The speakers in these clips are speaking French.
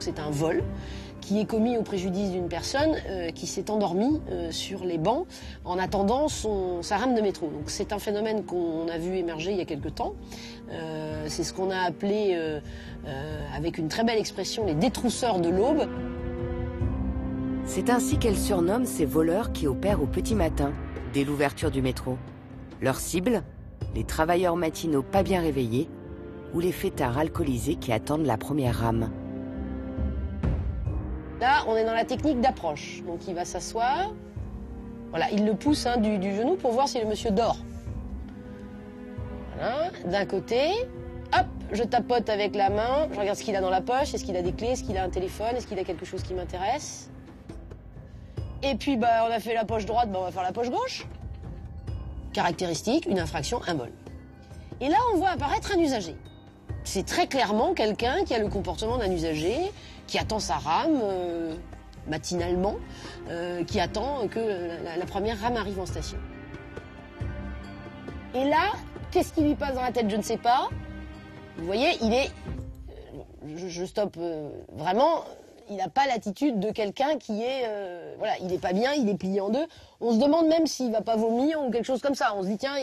C'est un vol qui est commis au préjudice d'une personne qui s'est endormie sur les bancs en attendant sa rame de métro. Donc c'est un phénomène qu'on a vu émerger il y a quelque temps. C'est ce qu'on a appelé, avec une très belle expression, les détrousseurs de l'aube. C'est ainsi qu'elle surnomme ces voleurs qui opèrent au petit matin, dès l'ouverture du métro. Leur cible, les travailleurs matinaux pas bien réveillés ou les fêtards alcoolisés qui attendent la première rame. Là, on est dans la technique d'approche. Donc il va s'asseoir. Voilà, il le pousse du genou pour voir si le monsieur dort. Voilà, d'un côté. Hop, je tapote avec la main. Je regarde ce qu'il a dans la poche. Est-ce qu'il a des clés? Est-ce qu'il a un téléphone? Est-ce qu'il a quelque chose qui m'intéresse? Et puis, on a fait la poche droite, on va faire la poche gauche. Caractéristique, une infraction, un vol. Et là, on voit apparaître un usager. C'est très clairement quelqu'un qui a le comportement d'un usager, qui attend sa rame matinalement, qui attend que la première rame arrive en station. Et là, qu'est-ce qui lui passe dans la tête? Je ne sais pas. Vous voyez, il est... Je stoppe vraiment... Il n'a pas l'attitude de quelqu'un qui est... voilà, il n'est pas bien, il est plié en deux. On se demande même s'il ne va pas vomir ou quelque chose comme ça. On se dit, tiens,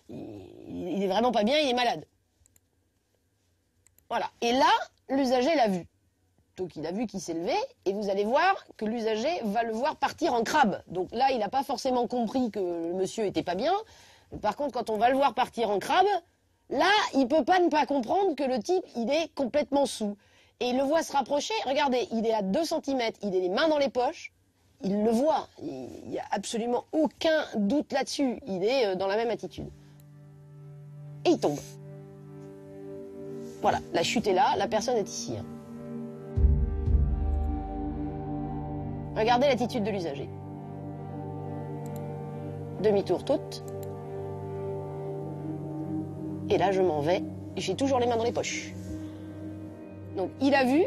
il est vraiment pas bien, il est malade. Voilà. Et là, l'usager l'a vu. Donc il a vu qu'il s'est levé et vous allez voir que l'usager va le voir partir en crabe. Donc là, il n'a pas forcément compris que le monsieur était pas bien. Par contre, quand on va le voir partir en crabe, là, il peut pas ne pas comprendre que le type, il est complètement saoul. Et il le voit se rapprocher. Regardez, il est à 2 cm, il a les mains dans les poches. Il le voit. Il n'y a absolument aucun doute là-dessus. Il est dans la même attitude. Et il tombe. Voilà, la chute est là, la personne est ici. Regardez l'attitude de l'usager. Demi-tour toute. Et là, je m'en vais. J'ai toujours les mains dans les poches. Donc, il a vu,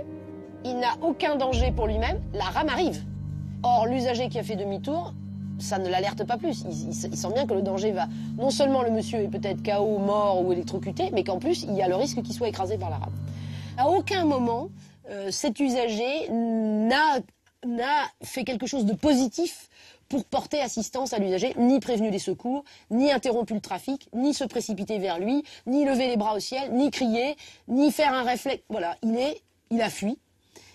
il n'a aucun danger pour lui-même, la rame arrive. Or, l'usager qui a fait demi-tour, ça ne l'alerte pas plus. Il sent bien que le danger va... Non seulement le monsieur est peut-être KO, mort ou électrocuté, mais qu'en plus, il y a le risque qu'il soit écrasé par la rame. À aucun moment, cet usager n'a fait quelque chose de positif pour porter assistance à l'usager, ni prévenu les secours, ni interrompu le trafic, ni se précipiter vers lui, ni lever les bras au ciel, ni crier, ni faire un réflexe. Voilà, il a fui.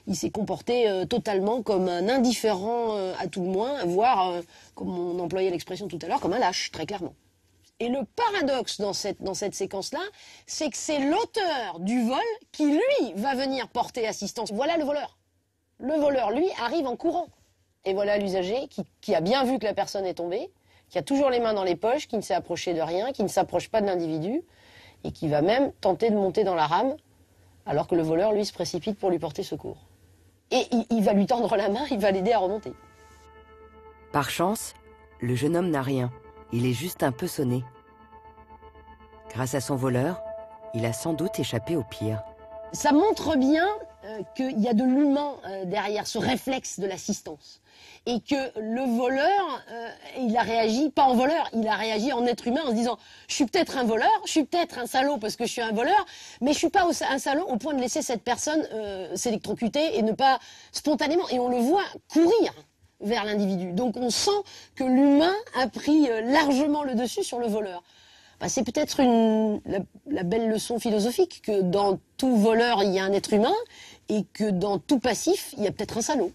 Il s'est comporté totalement comme un indifférent à tout le moins, voire, comme on employait l'expression tout à l'heure, comme un lâche, très clairement. Et le paradoxe dans cette séquence-là, c'est que c'est l'auteur du vol qui, lui, va venir porter assistance. Voilà le voleur. Le voleur, lui, arrive en courant. Et voilà l'usager qui a bien vu que la personne est tombée, qui a toujours les mains dans les poches, qui ne s'est approché de rien, qui ne s'approche pas de l'individu, et qui va même tenter de monter dans la rame, alors que le voleur, lui, se précipite pour lui porter secours. Et il va lui tendre la main, il va l'aider à remonter. Par chance, le jeune homme n'a rien. Il est juste un peu sonné. Grâce à son voleur, il a sans doute échappé au pire. Ça montre bien qu'il y a de l'humain derrière ce réflexe de l'assistance. Et que le voleur, il a réagi pas en voleur, il a réagi en être humain en se disant « Je suis peut-être un voleur, je suis peut-être un salaud parce que je suis un voleur, mais je suis pas un salaud au point de laisser cette personne s'électrocuter et ne pas spontanément... » Et on le voit courir vers l'individu. Donc on sent que l'humain a pris largement le dessus sur le voleur. C'est peut-être la belle leçon philosophique que dans tout voleur, il y a un être humain et que dans tout passif, il y a peut-être un salaud.